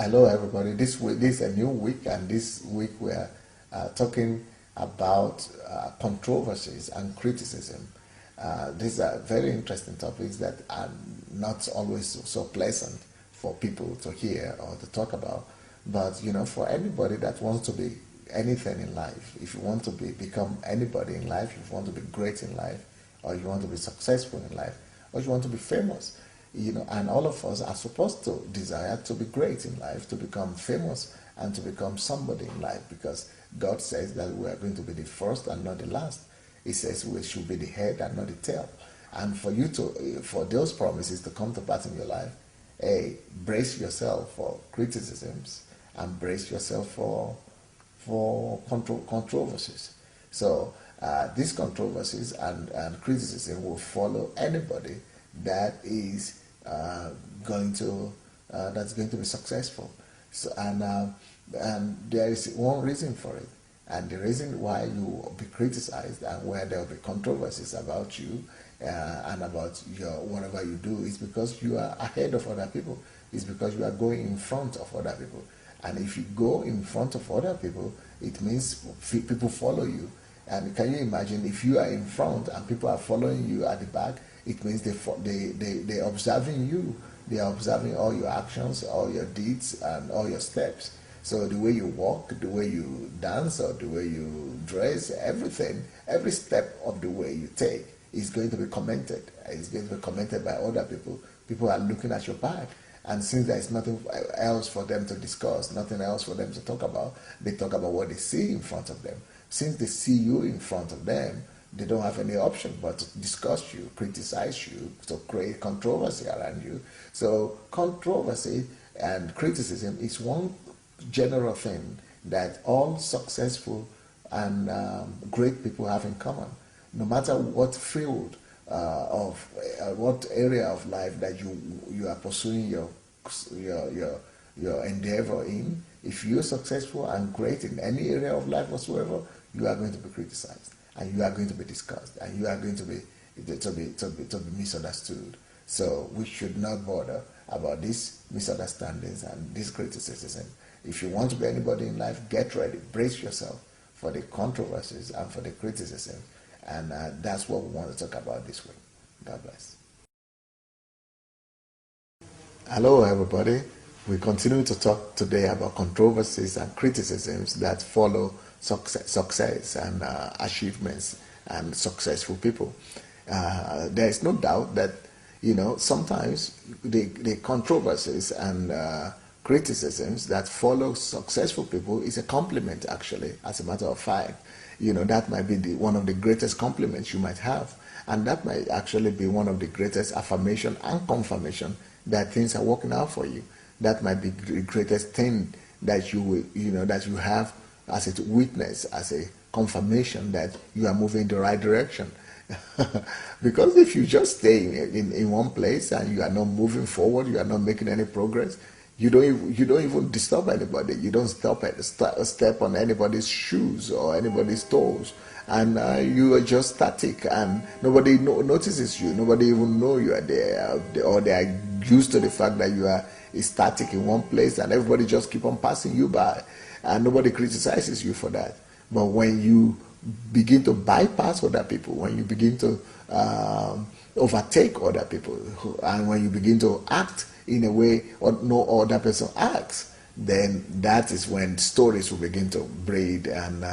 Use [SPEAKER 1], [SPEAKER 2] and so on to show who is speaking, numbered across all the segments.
[SPEAKER 1] Hello, everybody. This week, this is a new week, and this week we're talking about controversies and criticism. These are very interesting topics that are not always so pleasant for people to hear or to talk about. But for anybody that wants to be anything in life, if you want to become anybody in life, if you want to be great in life, or you want to be successful in life, or you want to be famous, and all of us are supposed to desire to be great in life, to become famous and to become somebody in life, because God says that we are going to be the first and not the last. He says we should be the head and not the tail. And for those promises to come to pass in your life, hey, brace yourself for criticisms and brace yourself for controversies. So these controversies and criticism will follow anybody that is that's going to be successful. So and there is one reason for it, and the reason why you will be criticized and where there will be controversies about you and about your whatever you do is because you are ahead of other people. It's because you are going in front of other people. And if you go in front of other people, it means people follow you. And can you imagine if you are in front and people are following you at the back? It means they're observing you. They are observing all your actions, all your deeds, and all your steps. So the way you walk, the way you dance, or the way you dress, everything, every step of the way you take is going to be commented. It's going to be commented by other people. People are looking at your back. And since there is nothing else for them to discuss, nothing else for them to talk about, they talk about what they see in front of them. Since they see you in front of them, they don't have any option but to discuss you, criticize you, to create controversy around you. So controversy and criticism is one general thing that all successful and great people have in common. No matter what field of what area of life that you are pursuing your endeavor in, if you're successful and great in any area of life whatsoever, you are going to be criticized, and you are going to be discussed, and you are going to be misunderstood. So we should not bother about these misunderstandings and this criticism. If you want to be anybody in life, get ready, brace yourself for the controversies and for the criticism. And that's what we want to talk about this week. God bless. Hello, everybody. We continue to talk today about controversies and criticisms that follow success and achievements and successful people. There is no doubt that sometimes the controversies and criticisms that follow successful people is a compliment, actually. As a matter of fact, that might be one of the greatest compliments you might have, and that might actually be one of the greatest affirmation and confirmation that things are working out for you. That might be the greatest thing that that you have as a witness, as a confirmation that you are moving in the right direction. Because if you just stay in one place and you are not moving forward, you are not making any progress, you don't even disturb anybody. You don't step on anybody's shoes or anybody's toes, and you are just static, and nobody notices you. Nobody even know you are there, or they are used to the fact that you are static in one place, and everybody just keep on passing you by, and nobody criticizes you for that. But when you begin to bypass other people, when you begin to overtake other people, and when you begin to act in a way or no other person acts, then that is when stories will begin to breed, and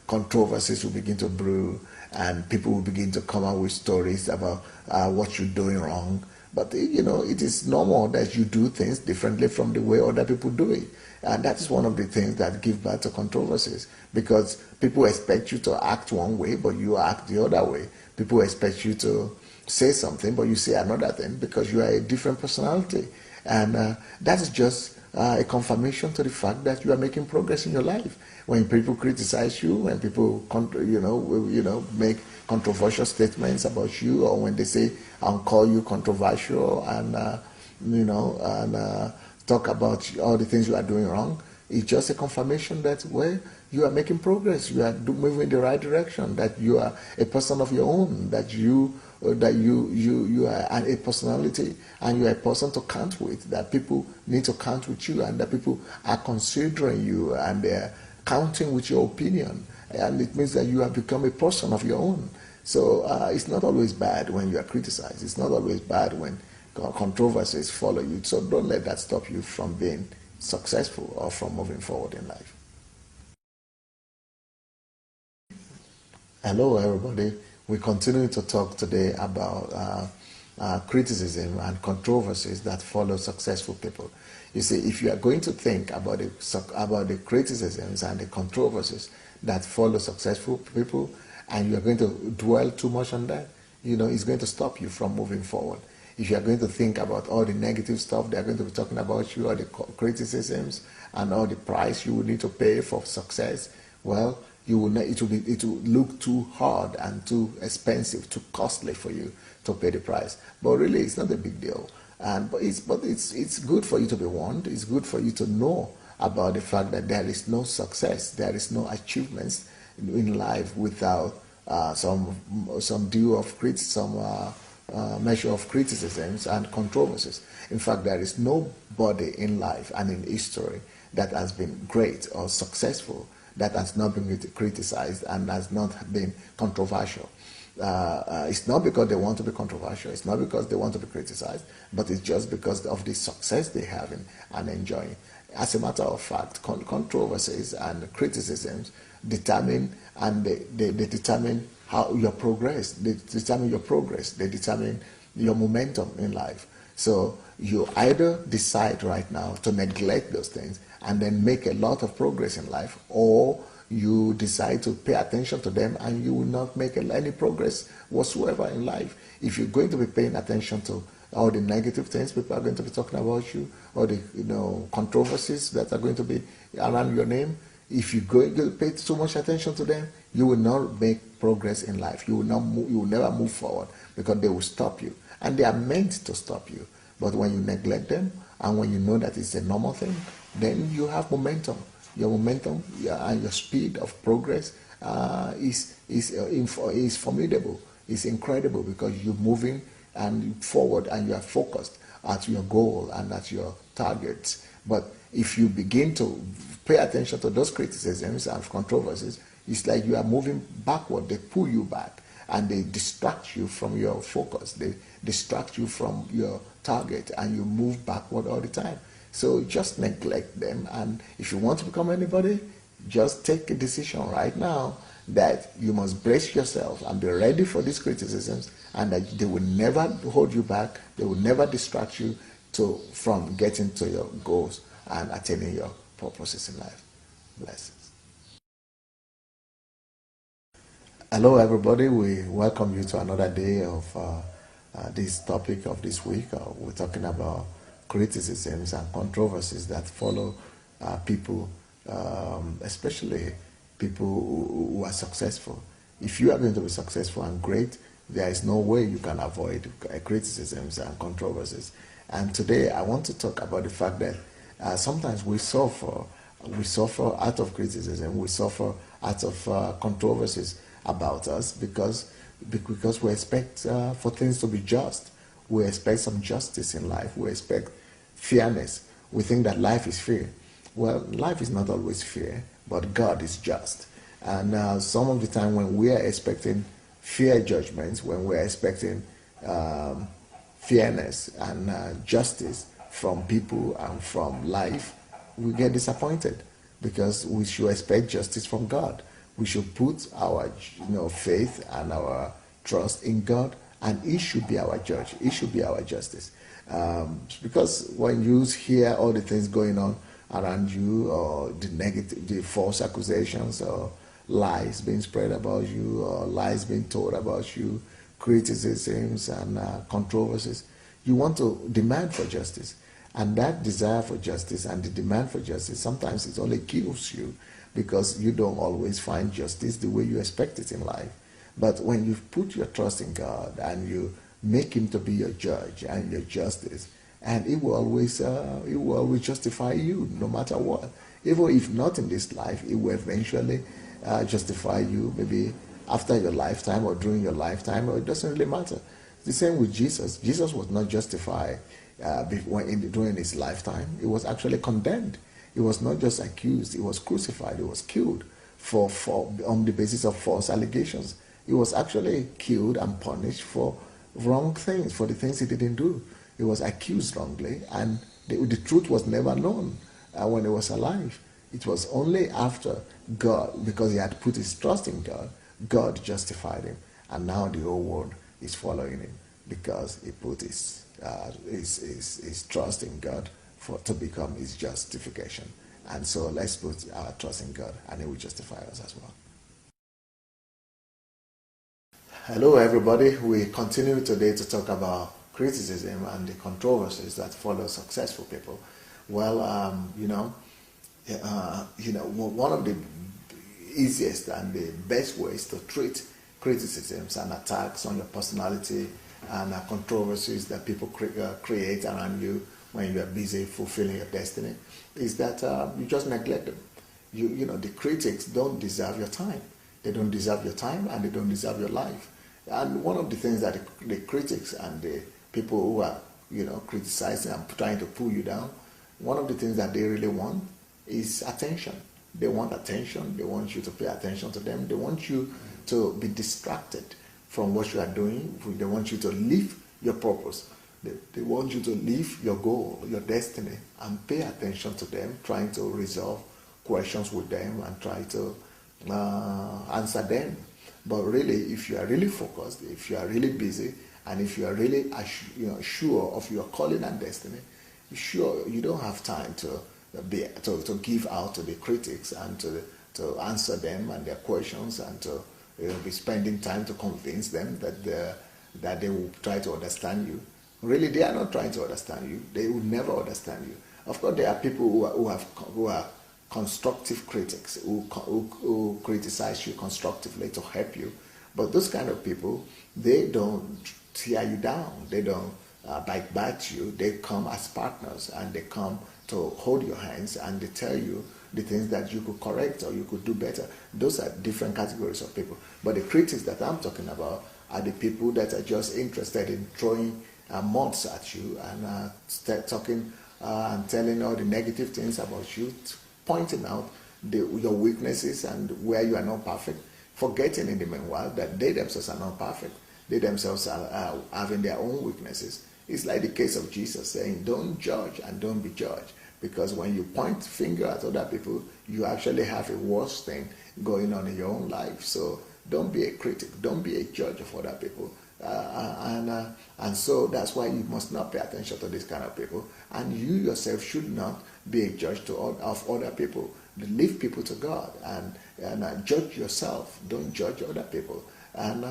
[SPEAKER 1] controversies will begin to brew, and people will begin to come out with stories about what you're doing wrong. But it is normal that you do things differently from the way other people do it. And that is one of the things that give birth to controversies, because people expect you to act one way, but you act the other way. People expect you to say something, but you say another thing, because you are a different personality. And that is just a confirmation to the fact that you are making progress in your life. When people criticize you, when people make controversial statements about you, or when they say I'll call you controversial and talk about all the things you are doing wrong, It's just a confirmation that, well, you are making progress, you are moving in the right direction, that you are a person of your own, that you are a personality, and you are a person to count with, that people need to count with you, and that people are considering you, and they're counting with your opinion. And it means that you have become a person of your own. So it's not always bad when you are criticized. It's not always bad when controversies follow you. So don't let that stop you from being successful or from moving forward in life. Hello, everybody. We continue to talk today about criticism and controversies that follow successful people. You see, if you are going to think about the criticisms and the controversies that follow successful people, and you are going to dwell too much on that, it's going to stop you from moving forward. If you are going to think about all the negative stuff they are going to be talking about you, all the criticisms and all the price you will need to pay for success, well, it will look too hard and too expensive, too costly for you to pay the price. But really, it's not a big deal. But it's good for you to be warned. It's good for you to know about the fact that there is no success, there is no achievements in life without some due of measure of criticisms and controversies. In fact, there is nobody in life and in history that has been great or successful that has not been criticized and has not been controversial. It's not because they want to be controversial, it's not because they want to be criticized, but it's just because of the success they have and enjoying. As a matter of fact, controversies and criticisms determine, and they determine how your progress, they determine your progress, they determine your momentum in life. So you either decide right now to neglect those things and then make a lot of progress in life, or you decide to pay attention to them and you will not make any progress whatsoever in life. If you're going to be paying attention to all the negative things people are going to be talking about you, or the controversies that are going to be around your name, if you're going to pay too much attention to them, you will not make progress in life. You will never move forward, because they will stop you, and they are meant to stop you. But when you neglect them, and when you know that it's a normal thing, then you have momentum. Your momentum and your speed of progress is formidable. It's incredible, because you're moving and forward, and you are focused at your goal and at your targets. But if you begin to pay attention to those criticisms and controversies, it's like you are moving backward. They pull you back, and they distract you from your focus. They distract you from your target, and you move backward all the time. So just neglect them. And if you want to become anybody, just take a decision right now that you must brace yourself and be ready for these criticisms, and that they will never hold you back. They will never distract you from getting to your goals and attaining your purposes in life. Blessings. Hello, everybody. We welcome you to another day of this topic of this week. We're talking about criticisms and controversies that follow people, especially people who are successful. If you are going to be successful and great, there is no way you can avoid criticisms and controversies. And today I want to talk about the fact that sometimes we suffer out of criticism, we suffer out of controversies about us, because we expect for things to be just. We expect some justice in life. We expect fairness. We think that life is fair. Well, life is not always fair, but God is just. And some of the time when we are expecting fair judgments, when we are expecting fairness and justice from people and from life, we get disappointed, because we should expect justice from God. We should put our faith and our trust in God, and He should be our judge. He should be our justice. Because when you hear all the things going on around you, or the false accusations, or lies being spread about you, or lies being told about you, criticisms and controversies, you want to demand for justice. And that desire for justice and the demand for justice, sometimes it only kills you, because you don't always find justice the way you expect it in life. But when you put your trust in God and you make Him to be your judge and your justice, and He will always justify you no matter what. Even if not in this life, it will eventually justify you, maybe after your lifetime or during your lifetime, or it doesn't really matter. The same with Jesus. Jesus was not justified during his lifetime. He was actually condemned. He was not just accused, he was crucified, he was killed on the basis of false allegations. He was actually killed and punished for wrong things, for the things he didn't do. He was accused wrongly, and the truth was never known when he was alive. It was only after God, because he had put his trust in God, God justified him. And now the whole world is following him because he put his trust in God to become his justification. And so let's put our trust in God, and he will justify us as well. Hello everybody, we continue today to talk about criticism and the controversies that follow successful people. Well, one of the easiest and the best ways to treat criticisms and attacks on your personality and controversies that people create around you when you are busy fulfilling your destiny is that you just neglect them. The critics don't deserve your time. They don't deserve your time, and they don't deserve your life. And one of the things that the critics and the people who are criticizing and trying to pull you down, one of the things that they really want is attention. They want attention. They want you to pay attention to them. They want you to be distracted from what you are doing. They want you to leave your purpose. They want you to leave your goal, your destiny, and pay attention to them, trying to resolve questions with them and try to answer them. But really, if you are really focused, if you are really busy, and if you are really sure of your calling and destiny, sure, you don't have time to give out to the critics and to answer them and their questions, and to be spending time to convince them that they will try to understand you. Really, they are not trying to understand you. They will never understand you. Of course, there are people who are constructive critics who criticize you constructively to help you. But those kind of people, they don't tear you down. They don't bite you. They come as partners, and they come to hold your hands, and they tell you the things that you could correct or you could do better. Those are different categories of people. But the critics that I'm talking about are the people that are just interested in throwing mud at you and talking and telling all the negative things about you, pointing out your weaknesses and where you are not perfect, forgetting in the meanwhile that they themselves are not perfect. They themselves are having their own weaknesses. It's like the case of Jesus saying, don't judge and don't be judged. Because when you point finger at other people, you actually have a worse thing going on in your own life. So don't be a critic. Don't be a judge of other people. And so that's why you must not pay attention to this kind of people. And you yourself should not be a judge of other people. Leave people to God and judge yourself. Don't judge other people. And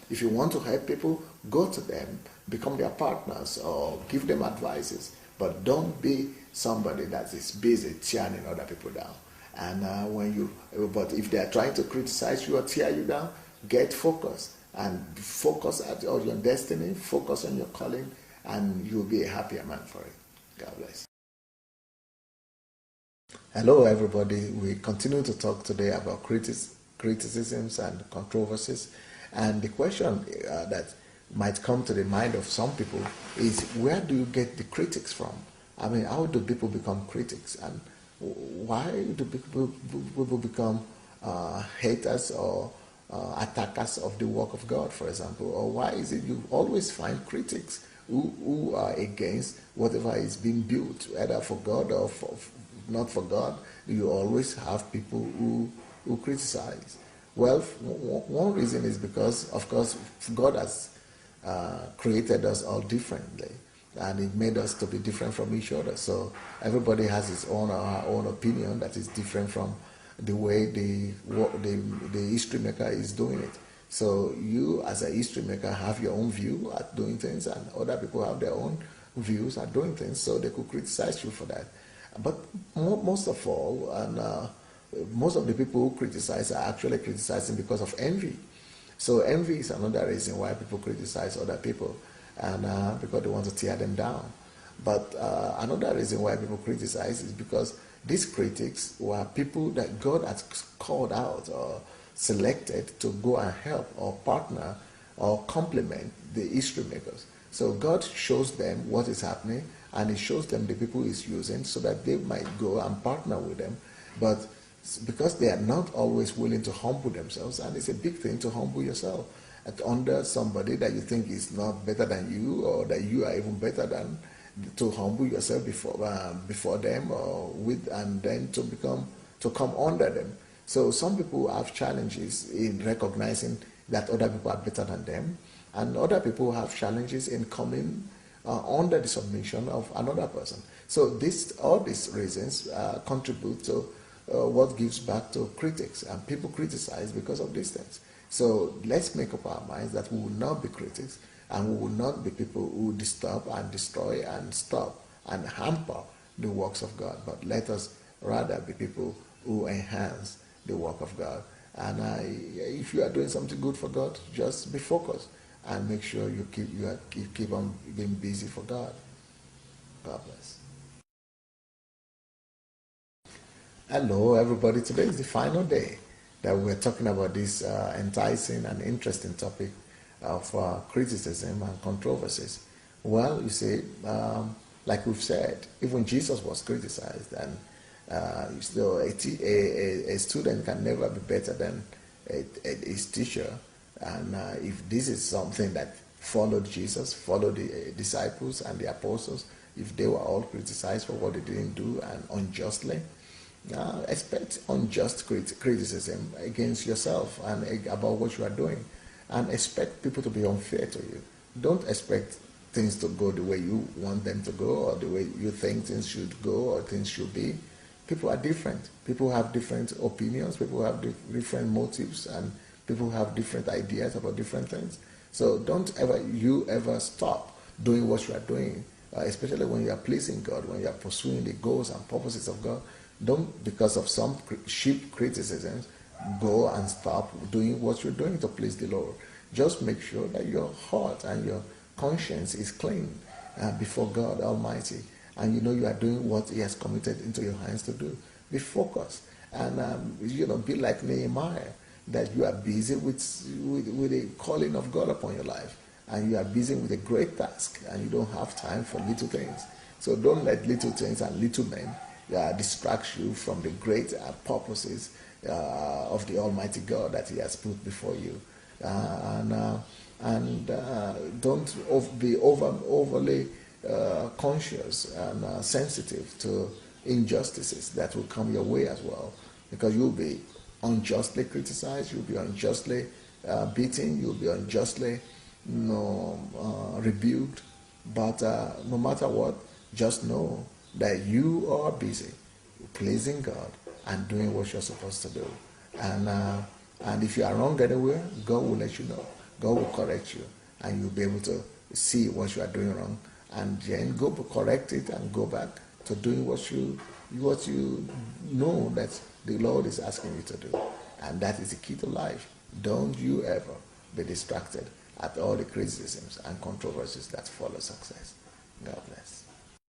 [SPEAKER 1] if you want to help people, go to them, become their partners, or give them advices. But don't be somebody that is busy tearing other people down. And but if they are trying to criticize you or tear you down, get focused and focus on your destiny, focus on your calling, and you'll be a happier man for it. God bless. Hello, everybody. We continue to talk today about criticisms and controversies. And the question that might come to the mind of some people is, where do you get the critics from? I mean, how do people become critics? And why do people become haters or attackers of the work of God, for example? Or why is it you always find critics who are against whatever is being built, either for God or not for God? You always have people who criticize. Well, one reason is because, of course, God has created us all differently, and He made us to be different from each other. So everybody has his own or her own opinion that is different from the way the history maker is doing it. So you, as a history maker, have your own view at doing things, and other people have their own views at doing things. So they could criticize you for that. But most of all, and most of the people who criticize are actually criticizing because of envy. So envy is another reason why people criticize other people, and because they want to tear them down. But another reason why people criticize is because these critics were people that God has called out or selected to go and help or partner or complement the history makers. So God shows them what is happening, and He shows them the people He's using so that they might go and partner with them. But because they are not always willing to humble themselves, and it's a big thing to humble yourself under somebody that you think is not better than you, or that you are even better than, to humble yourself before them, or with, and then to come under them. So some people have challenges in recognizing that other people are better than them, and other people have challenges in coming under the submission of another person. So all these reasons contribute to what gives back to critics, and people criticize because of these things. So let's make up our minds that we will not be critics, and we will not be people who disturb and destroy and stop and hamper the works of God, but let us rather be people who enhance the work of God. And if you are doing something good for God, just be focused and make sure you keep on being busy for God. God bless. Hello, everybody. Today is the final day that we're talking about this enticing and interesting topic of criticism and controversies. Well, you see, like we've said, even Jesus was criticized, and so a student can never be better than his teacher. And if this is something that followed Jesus, followed the disciples and the apostles, if they were all criticized for what they didn't do and unjustly, expect unjust criticism against yourself and about what you are doing, and expect people to be unfair to you. Don't expect things to go the way you want them to go, or the way you think things should go or things should be. People are different. People have different opinions. People have different motives, and people have different ideas about different things. So don't ever stop doing what you are doing, especially when you are pleasing God, when you are pursuing the goals and purposes of God. Don't, because of some cheap criticisms, go and stop doing what you're doing to please the Lord. Just make sure that your heart and your conscience is clean before God Almighty, and you know you are doing what He has committed into your hands to do. Be focused, and be like Nehemiah, that you are busy with the calling of God upon your life, and you are busy with a great task, and you don't have time for little things. So don't let little things and little men distract you from the great purposes of the Almighty God that He has put before you. Don't be overly conscious and sensitive to injustices that will come your way as well, because you'll be unjustly criticized, you'll be unjustly beaten, you'll be unjustly rebuked. But no matter what, just know that you are busy pleasing God and doing what you're supposed to do. And if you are wrong anywhere, God will let you know. God will correct you, and you'll be able to see what you are doing wrong, and then go correct it and go back to doing what you know that the Lord is asking you to do. And that is the key to life. Don't you ever be distracted at all the criticisms and controversies that follow success. God bless.